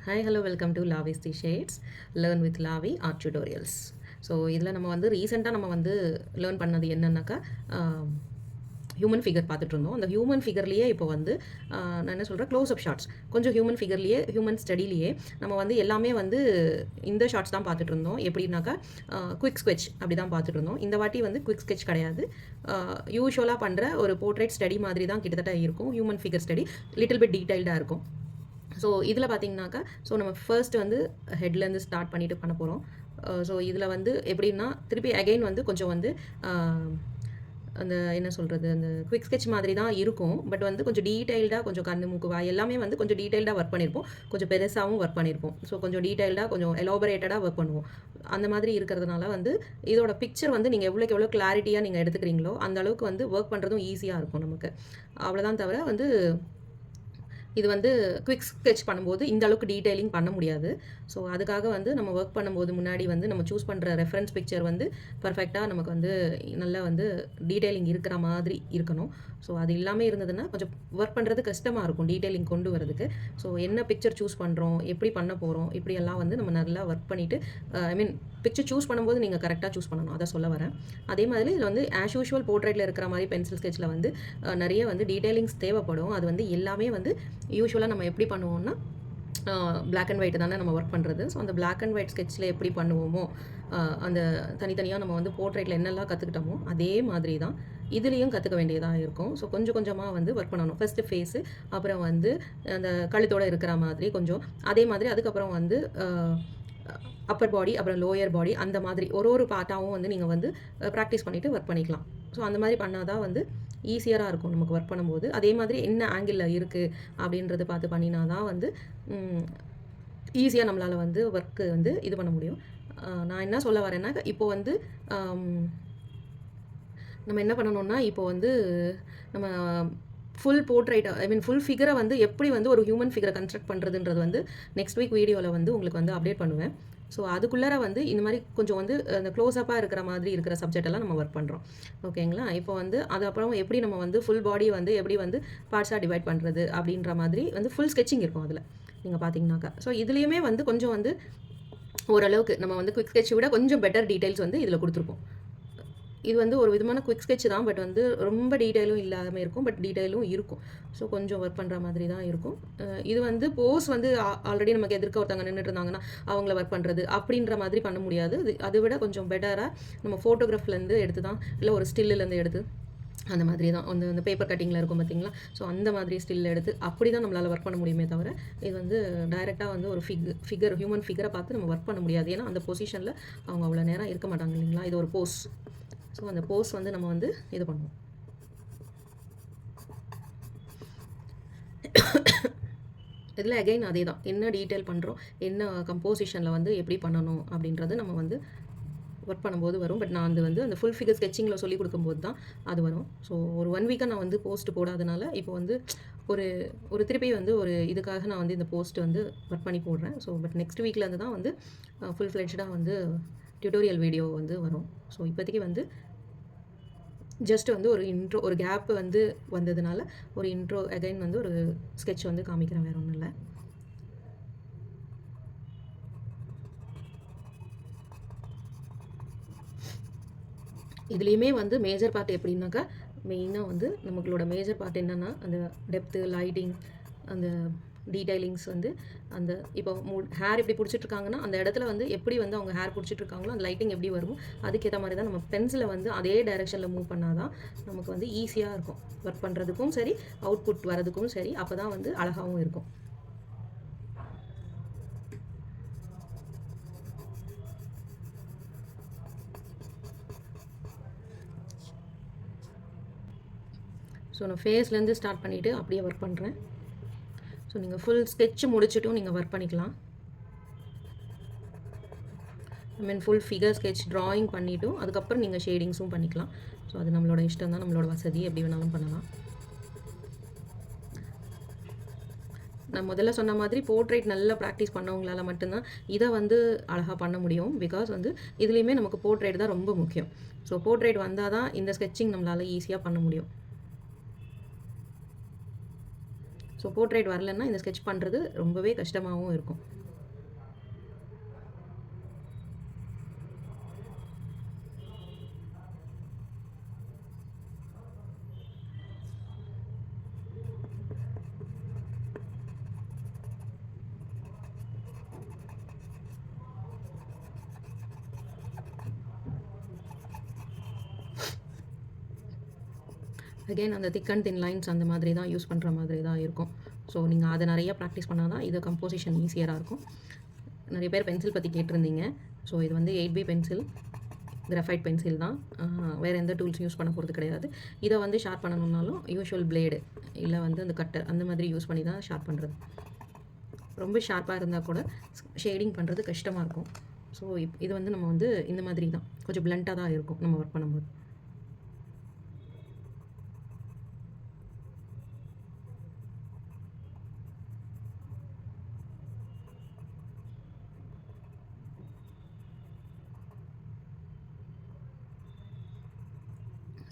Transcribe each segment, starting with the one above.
Hi, hello, welcome to Lavi's Tea Shades. Learn with Lavi Art Tutorials. So இதில் நம்ம வந்து ரீசெண்டாக நம்ம வந்து லேர்ன் பண்ணது என்னன்னாக்கா ஹியூமன் ஃபிகர் பார்த்துட்டு இருந்தோம். அந்த ஹியூமன் ஃபிகர்லேயே இப்போ வந்து நான் என்ன சொல்கிறேன், க்ளோஸ்அப் ஷார்ட்ஸ் கொஞ்சம் ஹியூமன் ஃபிகர்லேயே ஹியூமன் ஸ்டடிலேயே நம்ம வந்து எல்லாமே வந்து இந்த ஷார்ட்ஸ் தான் பார்த்துட்டு இருந்தோம். எப்படின்னாக்கா குவிக் ஸ்கெட்ச் அப்படி தான் பார்த்துட்டு இருந்தோம். இந்த வாட்டி வந்து குவிக் ஸ்கெட்ச் கிடையாது. யூஸ்வலாக பண்ணுற ஒரு போர்ட்ரேட் ஸ்டடி மாதிரி தான் கிட்டத்தட்ட இருக்கும். Human figure study little bit டீடைல்டாக இருக்கும். ஸோ இதில் பார்த்தீங்கன்னாக்கா நம்ம ஃபர்ஸ்ட் வந்து ஹெட்லேருந்து ஸ்டார்ட் பண்ணிட்டு பண்ண போகிறோம். ஸோ இதில் வந்து எப்படின்னா திருப்பி அகைன் வந்து கொஞ்சம் வந்து அந்த என்ன சொல்கிறது, அந்த குவிக் ஸ்கெட்ச் மாதிரி தான் இருக்கும். பட் வந்து கொஞ்சம் டீட்டெயில்டாக கொஞ்சம் கண்ணு மூக்கு வாய் எல்லாமே வந்து கொஞ்சம் டீட்டெயில்டாக ஒர்க் பண்ணியிருப்போம். கொஞ்சம் பெருசாகவும் ஒர்க் பண்ணியிருப்போம். ஸோ கொஞ்சம் டீட்டெயில்டாக கொஞ்சம் எலாபரேட்டடாக ஒர்க் பண்ணுவோம். அந்த மாதிரி இருக்கிறதுனால வந்து இதோட பிக்சர் வந்து நீங்கள் எவ்வளோ கிளாரிட்டியாக நீங்கள் எடுத்துக்கிறீங்களோ அந்த அளவுக்கு வந்து ஒர்க் பண்ணுறதும் ஈஸியாக இருக்கும் நமக்கு. அவ்வளோதான் தவிர வந்து இது வந்து குவிக் ஸ்கெட்ச் பண்ணும்போது இந்த அளவுக்கு டீட்டெயிலிங் பண்ண முடியாது. ஸோ அதுக்காக வந்து நம்ம ஒர்க் பண்ணும்போது முன்னாடி வந்து நம்ம சூஸ் பண்ணுற ரெஃபரன்ஸ் பிக்சர் வந்து பர்ஃபெக்டாக நமக்கு வந்து நல்லா வந்து டீட்டெயிலிங் இருக்கிற மாதிரி இருக்கணும். ஸோ அது இல்லாமல் இருந்ததுன்னா கொஞ்சம் ஒர்க் பண்ணுறது கஷ்டமாக இருக்கும் டீட்டெயிலிங் கொண்டு வரதுக்கு. ஸோ என்ன பிக்சர் சூஸ் பண்ணுறோம், எப்படி பண்ண போகிறோம், இப்படியெல்லாம் வந்து நம்ம நல்லா ஒர்க் பண்ணிவிட்டு பிக்சர் சூஸ் பண்ணும்போது நீங்கள் கரெக்டாக சூஸ் பண்ணணும், அதை சொல்ல வரேன். அதே மாதிரி இதில் வந்து ஆஸ் யூஷுவல் போர்ட்ரேட்டில் இருக்கிற மாதிரி பென்சில் ஸ்கெட்சில் வந்து நிறைய வந்து டீட்டெயிலிங்ஸ் தேவைப்படும். அது வந்து எல்லாமே வந்து யூஸ்வலாக நம்ம எப்படி பண்ணுவோம்னா பிளாக் அண்ட் ஒயிட் தானே நம்ம ஒர்க் பண்ணுறது. ஸோ அந்த பிளாக் அண்ட் ஒயிட் ஸ்கெட்சில் எப்படி பண்ணுவோமோ அந்த தனித்தனியாக நம்ம வந்து போர்ட்ரேட்டில் என்னெல்லாம் கற்றுக்கிட்டோமோ அதே மாதிரி தான் இதுலேயும் கற்றுக்க வேண்டியதாக இருக்கும். ஸோ கொஞ்சம் கொஞ்சமாக வந்து ஒர்க் பண்ணணும். ஃபஸ்ட்டு ஃபேஸு, அப்புறம் வந்து அந்த கழுத்தோடு இருக்கிற மாதிரி கொஞ்சம், அதே மாதிரி அதுக்கப்புறம் வந்து அப்பர் பாடி, அப்புறம் லோயர் பாடி, அந்த மாதிரி ஒரு பார்ட்டாகவும் வந்து நீங்கள் வந்து ப்ராக்டிஸ் பண்ணிவிட்டு ஒர்க் பண்ணிக்கலாம். ஸோ அந்த மாதிரி பண்ணால் தான் வந்து ஈஸியராக இருக்கும் நமக்கு ஒர்க் பண்ணும்போது. அதே மாதிரி என்ன ஆங்கிளில் இருக்குது அப்படின்றத பார்த்து பண்ணினா தான் வந்து ஈஸியாக நம்மளால் வந்து ஒர்க்கு வந்து இது பண்ண முடியும். நான் என்ன சொல்ல வரேன்னா, இப்போ வந்து நம்ம என்ன பண்ணணும்னா, இப்போ வந்து நம்ம ஃபுல் போர்ட்ரைட் ஃபுல் ஃபிகரை வந்து எப்படி வந்து ஒரு ஹியூமன் ஃபிகரை கன்ஸ்ட்ரக்ட் பண்ணுறதுன்றது வந்து நெக்ஸ்ட் வீக் வீடியோவில் வந்து உங்களுக்கு வந்து அப்டேட் பண்ணுவேன். ஸோ அதுக்குள்ளார வந்து இந்த மாதிரி கொஞ்சம் வந்து அந்த க்ளோஸ்அப்பாக இருக்கிற மாதிரி இருக்கிற சப்ஜெக்ட் எல்லாம் நம்ம ஒர்க் பண்ணுறோம். ஓகேங்களா? இப்போ வந்து அது அப்புறம் எப்படி நம்ம வந்து ஃபுல் பாடி வந்து எப்படி வந்து பார்ட்ஸாக டிவைட் பண்ணுறது அப்படின்ற மாதிரி வந்து ஃபுல் ஸ்கெட்சிங் இருக்கும் அதில் நீங்கள் பார்த்தீங்கன்னாக்கா. ஸோ இதுலேயுமே வந்து கொஞ்சம் வந்து ஓரளவுக்கு நம்ம வந்து குவிக் ஸ்கெட்சை விட கொஞ்சம் பெட்டர் டீட்டெயில்ஸ் வந்து இதில் கொடுத்துருப்போம். இது வந்து ஒரு விதமான குவிக் ஸ்கெட்ச் தான். பட் வந்து ரொம்ப டீட்டெயிலும் இல்லாமல் இருக்கும், பட் டீட்டெயிலும் இருக்கும். ஸோ கொஞ்சம் ஒர்க் பண்ணுற மாதிரி தான் இருக்கும். இது வந்து போஸ் வந்து ஆல்ரெடி நமக்கு எதிர்க்க ஒருத்தவங்க நின்றுட்டு இருந்தாங்கன்னா அவங்கள ஒர்க் பண்ணுறது அப்படின்ற மாதிரி பண்ண முடியாது. அதை விட கொஞ்சம் பெட்டராக நம்ம ஃபோட்டோகிராஃப்லேருந்து எடுத்து தான், இல்லை ஒரு ஸ்டில்லேருந்து எடுத்து அந்த மாதிரி தான் வந்து அந்த பேப்பர் கட்டிங்கில் இருக்கும் பார்த்தீங்களா. ஸோ அந்த மாதிரி ஸ்டில் எடுத்து அப்படி தான் நம்மளால் ஒர்க் பண்ண முடியுமே தவிர இது வந்து டைரெக்டாக வந்து ஒரு ஃபிகர் ஹியூமன் ஃபிகரை பார்த்து நம்ம ஒர்க் பண்ண முடியாது. ஏன்னா அந்த பொசிஷனில் அவங்க அவ்வளோ நேரம் இருக்க மாட்டாங்க இல்லைங்களா. இது ஒரு போஸ். ஸோ அந்த போஸ் வந்து நம்ம வந்து இது பண்ணுவோம். இதில் அகைன் அதே தான், என்ன டீட்டெயில் பண்ணுறோம், என்ன கம்போசிஷனில் வந்து எப்படி பண்ணணும் அப்படின்றது நம்ம வந்து ஒர்க் பண்ணும்போது வரும். பட் நான் வந்து அந்த ஃபுல் ஃபிகர் ஸ்கெட்சிங்கில் சொல்லி கொடுக்கும்போது தான் அது வரும். ஸோ ஒரு 1 வீக்காக நான் வந்து போஸ்ட் போடாதனால இப்போ வந்து ஒரு திருப்பி வந்து ஒரு இதுக்காக நான் வந்து இந்த போஸ்ட் வந்து ஒர்க் பண்ணி போடுறேன். ஸோ பட் நெக்ஸ்ட் வீக்லேருந்து தான் வந்து ஃபுல் ஃப்ளெட்ஜாக வந்து டியூட்டோரியல் வீடியோ வந்து வரும். ஸோ இப்போதைக்கு வந்து ஜஸ்ட் வந்து ஒரு இன்ட்ரோ, ஒரு கேப் வந்து வந்ததுனால ஒரு இன்ட்ரோ அகைன் வந்து ஒரு ஸ்கெட்ச் வந்து காமிக்கிறேன், வேறு ஒன்றும் இல்லை. இதுலேயுமே வந்து மேஜர் பார்ட் எப்படின்னாக்கா, மெயினாக வந்து நம்மளோட மேஜர் பார்ட் என்னென்னா அந்த டெப்த்து, லைட்டிங், அந்த டீடைலிங்ஸ் வந்து அந்த இப்போ ஹேர் எப்படி பிடிச்சிட்ருக்காங்கன்னா அந்த இடத்துல வந்து எப்படி வந்து அவங்க ஹேர் பிடிச்சிட்ருக்காங்களோ அந்த லைட்டிங் எப்படி வருமோ அதுக்கேற்ற மாதிரி தான் நம்ம பென்சிலை வந்து அதே டைரெக்ஷனில் மூவ் பண்ணால் தான் நமக்கு வந்து ஈஸியாக இருக்கும் ஒர்க் பண்ணுறதுக்கும் சரி, அவுட்புட் வரதுக்கும் சரி. அப்போ தான் வந்து அழகாகவும் இருக்கும். ஸோ நான் ஃபேஸ்லேருந்து ஸ்டார்ட் பண்ணிவிட்டு அப்படியே ஒர்க் பண்ணுறேன். ஸோ நீங்கள் ஃபுல் ஸ்கெட்ச் முடிச்சுட்டும் நீங்கள் ஒர்க் பண்ணிக்கலாம். ஃபுல் ஃபிகர் ஸ்கெட்ச் ட்ராயிங் பண்ணிவிட்டும் அதுக்கப்புறம் நீங்கள் ஷேடிங்ஸும் பண்ணிக்கலாம். ஸோ அது நம்மளோட இஷ்டம் தான், நம்மளோட வசதி, எப்படி வேணாலும் பண்ணலாம். நான் முதல்ல சொன்ன மாதிரி போர்ட்ரேட் நல்லா ப்ராக்டிஸ் பண்ணவங்களால மட்டும்தான் இதை வந்து அழகாக பண்ண முடியும். பிகாஸ் வந்து இதுலேயுமே நமக்கு போர்ட்ரேட் தான் ரொம்ப முக்கியம். ஸோ போர்ட்ரேட் வந்தால் தான் இந்த ஸ்கெட்சிங் நம்மளால் ஈஸியாக பண்ண முடியும். ஸோ போர்ட்ரேட் வரலன்னா இந்த ஸ்கெட்ச் பண்ணுறது ரொம்பவே கஷ்டமாகவும் இருக்கும். அகெயின் அந்த திக் அண்ட் தின் லைன்ஸ் அந்த மாதிரி தான் யூஸ் பண்ணுற மாதிரி தான் இருக்கும். ஸோ நீங்கள் அதை நிறைய ப்ராக்டிஸ் பண்ணால் தான் இது கம்போசிஷன் ஈஸியராக இருக்கும். நிறைய பேர் பென்சில் பற்றி கேட்டிருந்தீங்க. ஸோ இது வந்து 8B பென்சில், கிராஃபைட் பென்சில் தான். வேறு எந்த டூல்ஸ் யூஸ் பண்ண போகிறது கிடையாது. இதை வந்து ஷார்ப் பண்ணணுன்னாலும் யூஷுவல் பிளேடு இல்லை வந்து அந்த கட்டர் அந்த மாதிரி யூஸ் பண்ணி தான் ஷார்ப் பண்ணுறது. ரொம்ப ஷார்ப்பாக இருந்தால் கூட ஷேடிங் பண்ணுறது கஷ்டமாக இருக்கும். ஸோ இது வந்து நம்ம வந்து இந்த மாதிரி தான் கொஞ்சம் பிளண்ட்டாக தான் இருக்கும் நம்ம ஒர்க் பண்ணும்போது.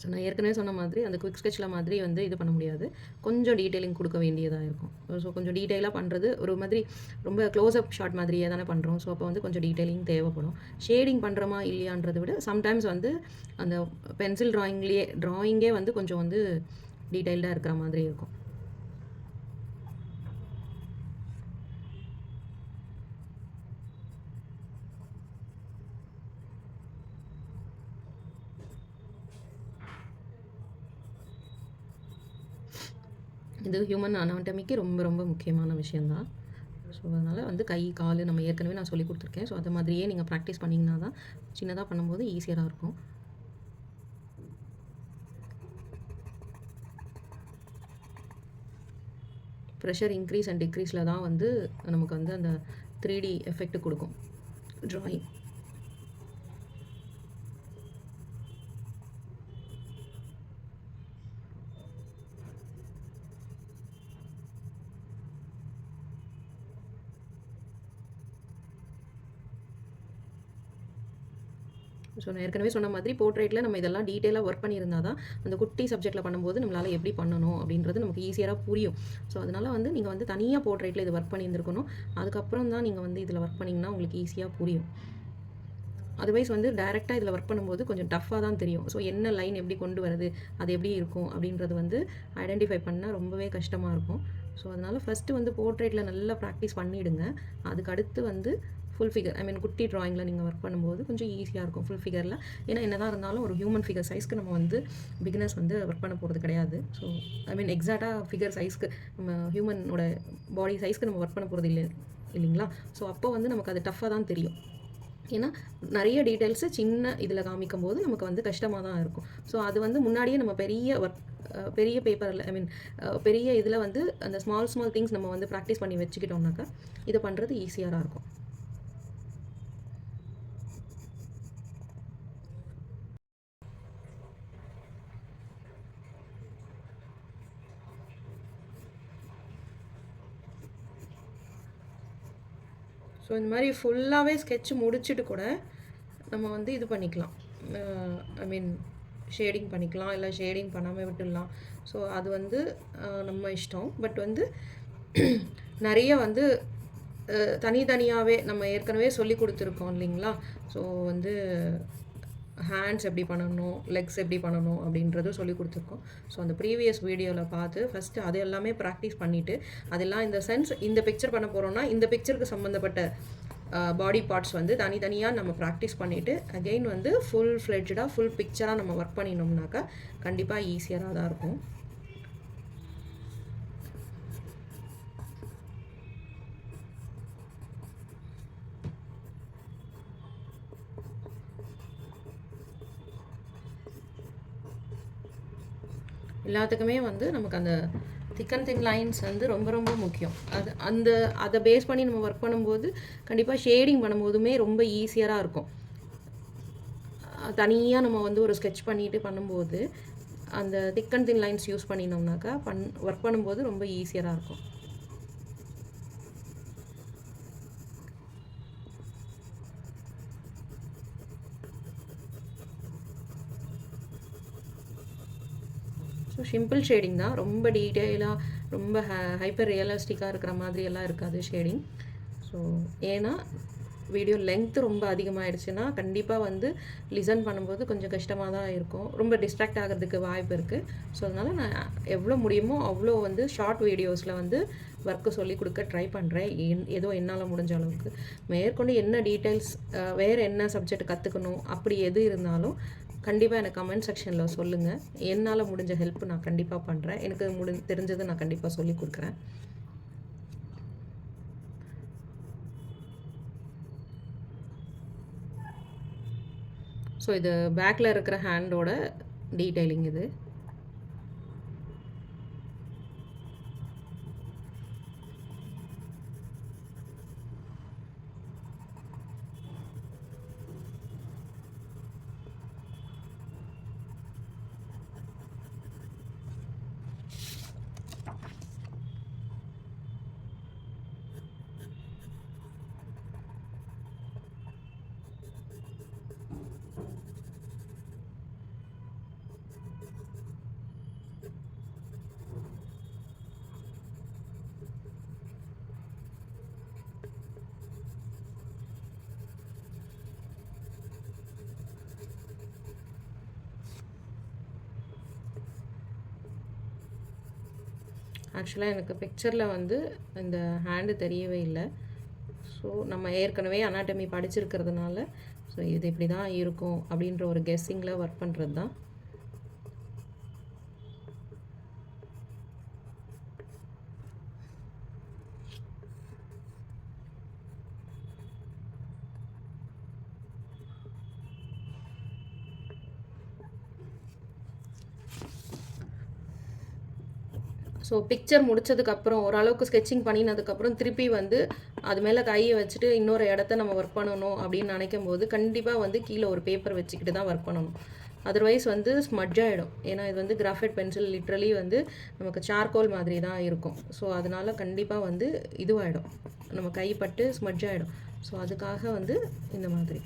ஸோ நான் ஏற்கனவே சொன்ன மாதிரி அந்த குவிக் ஸ்கெட்சில் மாதிரி வந்து இது பண்ண முடியாது. கொஞ்சம் டீட்டெயிலிங் கொடுக்க வேண்டியதாக இருக்கும். ஸோ கொஞ்சம் டீட்டெயிலாக பண்ணுறது ஒரு மாதிரி ரொம்ப க்ளோஸ்அப் ஷாட் மாதிரியே தானே பண்ணுறோம். ஸோ அப்போ வந்து கொஞ்சம் டீட்டெயிலிங் தேவைப்படும். ஷேடிங் பண்ணுறோமா இல்லையான்றதை விட சம்டைம்ஸ் வந்து அந்த பென்சில் ட்ராயிங்கே வந்து கொஞ்சம் வந்து டீட்டெயில்டாக இருக்கிற மாதிரி இருக்கும். இது ஹியூமன் அனாட்டமிக்கு ரொம்ப ரொம்ப முக்கியமான விஷயந்தான். ஸோ அதனால் வந்து கை கால் நம்ம ஏற்கனவே நான் சொல்லி கொடுத்துருக்கேன். ஸோ அது மாதிரியே நீங்கள் ப்ராக்டிஸ் பண்ணிங்கன்னா தான் சின்னதாக பண்ணும்போது ஈஸியராக இருக்கும். ப்ரெஷர் இன்க்ரீஸ் அண்ட் டிக்ரீஸில் தான் வந்து நமக்கு வந்து அந்த 3D எஃபெக்ட் கொடுக்கும் ட்ராயிங். ஸோ நான் ஏற்கனவே சொன்ன மாதிரி போர்ட்ரேட்டில் நம்ம இதெல்லாம் டீட்டெயிலாக ஒர்க் பண்ணியிருந்தால் தான் அந்த குட்டி சப்ஜெக்ட்டில் பண்ணும்போது நம்மளால் எப்படி பண்ணணும் அப்படின்றது நமக்கு ஈஸியாக புரியும். ஸோ அதனால் வந்து நீங்கள் வந்து தனியாக போர்ட்ரேட்டில் இது ஒர்க் பண்ணியிருந்துருக்கணும். அதுக்கப்புறம் தான் நீங்கள் வந்து இதில் ஒர்க் பண்ணிங்கன்னா உங்களுக்கு ஈஸியாக புரியும். அதர்வைஸ் வந்து டைரெக்டாக இதில் ஒர்க் பண்ணும்போது கொஞ்சம் டஃப்பாக தான் தெரியும். ஸோ என்ன லைன் எப்படி கொண்டு வருது, அது எப்படி இருக்கும் அப்படின்றது வந்து ஐடென்டிஃபை பண்ணால் ரொம்பவே கஷ்டமாக இருக்கும். ஸோ அதனால் ஃபஸ்ட்டு வந்து போர்ட்ரேட்டில் நல்லா ப்ராக்டிஸ் பண்ணிவிடுங்க. அதுக்கு அடுத்து வந்து ஃபுல் ஃபிகர் குட்டி ட்ராயிங்கில் நீங்கள் ஒர்க் பண்ணும்போது கொஞ்சம் ஈஸியாக இருக்கும் ஃபுல் ஃபிகரில். ஏன்னா என்ன தான் இருந்தாலும் ஒரு ஹியூமன் ஃபிகர் சைஸ்க்கு நம்ம வந்து பிகினர்ஸ் வந்து ஒர்க் பண்ண போகிறது கிடையாது. ஸோ எக்ஸாக்டாக ஃபிகர் சைஸ்க்கு நம்ம ஹியூமனோட பாடி சைஸ்க்கு நம்ம ஒர்க் பண்ண போகிறது இல்லைங்களா? ஸோ அப்போ வந்து நமக்கு அது டஃப்பாக தான் தெரியும். ஏன்னா நிறைய டீட்டெயில்ஸு சின்ன இதில் காமிக்கும் போது நமக்கு வந்து கஷ்டமாக தான் இருக்கும். ஸோ அது வந்து முன்னாடியே நம்ம பெரிய பேப்பரில் பெரிய இதில் வந்து அந்த ஸ்மால் திங்ஸ் நம்ம வந்து ப்ராக்டிஸ் பண்ணி வச்சுக்கிட்டோம்னாக்கா இதை பண்ணுறது ஈஸியாக இருக்கும். ஸோ இந்த மாதிரி ஃபுல்லாகவே ஸ்கெட்ச் முடிச்சுட்டு கூட நம்ம வந்து இது பண்ணிக்கலாம். ஷேடிங் பண்ணிக்கலாம், இல்லை ஷேடிங் பண்ணாமல் விட்டுடலாம். ஸோ அது வந்து நம்ம இஷ்டம். பட் வந்து நிறைய வந்து தனித்தனியாகவே நம்ம ஏற்கனவே சொல்லி கொடுத்துருக்கோம் இல்லைங்களா? ஸோ வந்து ஹேண்ட்ஸ் எப்படி பண்ணணும், லெக்ஸ் எப்படி பண்ணணும் அப்படின்றது சொல்லி கொடுத்துருக்கோம். ஸோ அந்த ப்ரீவியஸ் வீடியோவில் பார்த்து ஃபஸ்ட்டு அது எல்லாமே ப்ராக்டிஸ் பண்ணிவிட்டு, அதெல்லாம் இந்த சென்ஸ் இந்த பிக்சர் பண்ண போகிறோன்னா இந்த பிக்சருக்கு சம்மந்தப்பட்ட பாடி பார்ட்ஸ் வந்து தனித்தனியாக நம்ம ப்ராக்டிஸ் பண்ணிவிட்டு அகெயின் வந்து ஃபுல் ஃப்ளெட்ஜாக ஃபுல் பிக்சராக நம்ம ஒர்க் பண்ணினோம்னாக்கா கண்டிப்பாக ஈஸியராக தான் இருக்கும். எல்லாத்துக்குமே வந்து நமக்கு அந்த திக் அண்ட் தின் லைன்ஸ் வந்து ரொம்ப ரொம்ப முக்கியம். அதை பேஸ் பண்ணி நம்ம ஒர்க் பண்ணும்போது கண்டிப்பாக ஷேடிங் பண்ணும்போதுமே ரொம்ப ஈஸியராக இருக்கும். தனியாக நம்ம வந்து ஒரு ஸ்கெட்ச் பண்ணிட்டு பண்ணும்போது அந்த thick and thin lines use பண்ணினோம்னாக்கா ஒர்க் பண்ணும்போது ரொம்ப ஈஸியராக இருக்கும். ஸோ சிம்பிள் ஷேடிங் தான், ரொம்ப டீட்டெயிலாக ரொம்ப ஹைப்பர் ரியலிஸ்டிக்காக இருக்கிற மாதிரியெல்லாம் இருக்காது ஷேடிங். ஸோ ஏன்னா வீடியோ லென்த் ரொம்ப அதிகமாகிடுச்சுன்னா கண்டிப்பாக வந்து லிசன் பண்ணும்போது கொஞ்சம் கஷ்டமாக தான் இருக்கும், ரொம்ப டிஸ்ட்ராக்ட் ஆகிறதுக்கு வாய்ப்பு இருக்குது. ஸோ அதனால் நான் எவ்வளோ முடியுமோ அவ்வளோ வந்து ஷார்ட் வீடியோஸில் வந்து ஒர்க்கு சொல்லி கொடுக்க ட்ரை பண்ணுறேன், ஏதோ என்னால் முடிஞ்ச அளவுக்கு. மேற்கொண்டு என்ன டீட்டெயில்ஸ் வேறு என்ன சப்ஜெக்ட் கற்றுக்கணும் அப்படி எது இருந்தாலும் கண்டிப்பாக எனக்கு கமெண்ட் செக்ஷனில் சொல்லுங்கள். என்னால் முடிஞ்ச ஹெல்ப் நான் கண்டிப்பாக பண்ணுறேன், எனக்கு தெரிஞ்சதை நான் கண்டிப்பாக சொல்லி கொடுக்குறேன். ஸோ இது பேக்கில் இருக்கிற ஹேண்டோட டீட்டெயிலிங் இது. ஆக்சுவலாக எனக்கு பிக்சரில் வந்து இந்த ஹேண்டு தெரியவே இல்லை. ஸோ நம்ம ஏற்கனவே அனாட்டமி படிச்சிருக்கிறதுனால ஸோ இது இப்படி தான் இருக்கும் அப்படின்ற ஒரு கெஸ்ஸிங்கில் ஒர்க் பண்ணுறது தான். ஸோ பிக்சர் முடித்ததுக்கப்புறம் ஓரளவுக்கு ஸ்கெட்சிங் பண்ணினதுக்கப்புறம் திருப்பி வந்து அது மேலே கையை வச்சுட்டு இன்னொரு இடத்த நம்ம ஒர்க் பண்ணணும் அப்படின்னு நினைக்கும் போது கண்டிப்பாக வந்து கீழே ஒரு பேப்பர் வச்சுக்கிட்டு தான் ஒர்க் பண்ணணும். அதர்வைஸ் வந்து ஸ்மட்ஜ் ஆகிடும். ஏன்னா இது வந்து கிராஃபைட் பென்சில் லிட்ரலி வந்து நமக்கு சார்கோல் மாதிரி தான் இருக்கும். ஸோ அதனால் கண்டிப்பாக வந்து இதுவாகிடும், நம்ம கைப்பட்டு ஸ்மட்ஜ் ஆகிடும். ஸோ அதுக்காக வந்து இந்த மாதிரி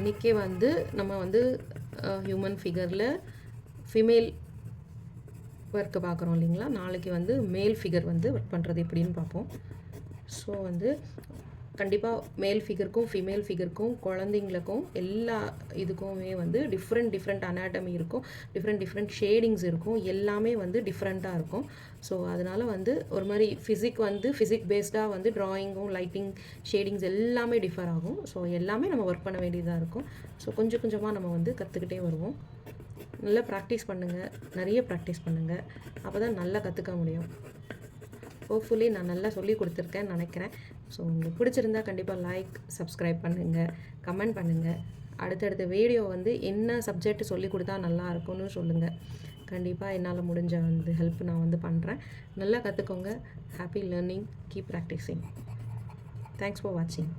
இன்றைக்கே வந்து நம்ம வந்து ஹியூமன் ஃபிகரில் ஃபீமேல் ஒர்க்கு பார்க்குறோம் இல்லைங்களா. நாளைக்கு வந்து மேல் ஃபிகர் வந்து ஒர்க் பண்ணுறது எப்படின்னு பார்ப்போம். ஸோ வந்து கண்டிப்பாக மேல் ஃபிகருக்கும் ஃபீமேல் ஃபிகருக்கும் குழந்தைங்களுக்கும் எல்லா இதுக்குமே வந்து டிஃப்ரெண்ட் அனாட்டமி இருக்கும், டிஃப்ரெண்ட் ஷேடிங்ஸ் இருக்கும், எல்லாமே வந்து டிஃப்ரெண்ட்டாக இருக்கும். ஸோ அதனால் வந்து ஒரு மாதிரி ஃபிசிக் பேஸ்டாக வந்து ட்ராயிங்கும் லைட்டிங் ஷேடிங்ஸ் எல்லாமே டிஃபர் ஆகும். ஸோ எல்லாமே நம்ம ஒர்க் பண்ண வேண்டியதாக இருக்கும். ஸோ கொஞ்சம் கொஞ்சமாக நம்ம வந்து கற்றுக்கிட்டே வருவோம். நல்லா ப்ராக்டிஸ் பண்ணுங்கள், நிறைய ப்ராக்டிஸ் பண்ணுங்கள், அப்போ தான் நல்லா கற்றுக்க முடியும். ஹோப்ஃபுல்லி நான் நல்லா சொல்லி கொடுத்துருக்கேன்னு நினைக்கிறேன். ஸோ உங்களுக்கு பிடிச்சிருந்தா கண்டிப்பாக லைக், சப்ஸ்கிரைப் பண்ணுங்கள், கமெண்ட் பண்ணுங்கள். அடுத்தடுத்த வீடியோ வந்து என்ன சப்ஜெக்ட் சொல்லி கொடுத்தா நல்லா இருக்கும்னு சொல்லுங்கள். கண்டிப்பாக என்னால் முடிஞ்ச வந்து ஹெல்ப் நான் வந்து பண்ணுறேன். நல்லா கற்றுக்கோங்க. Happy learning, keep practising. Thanks for வாட்சிங்.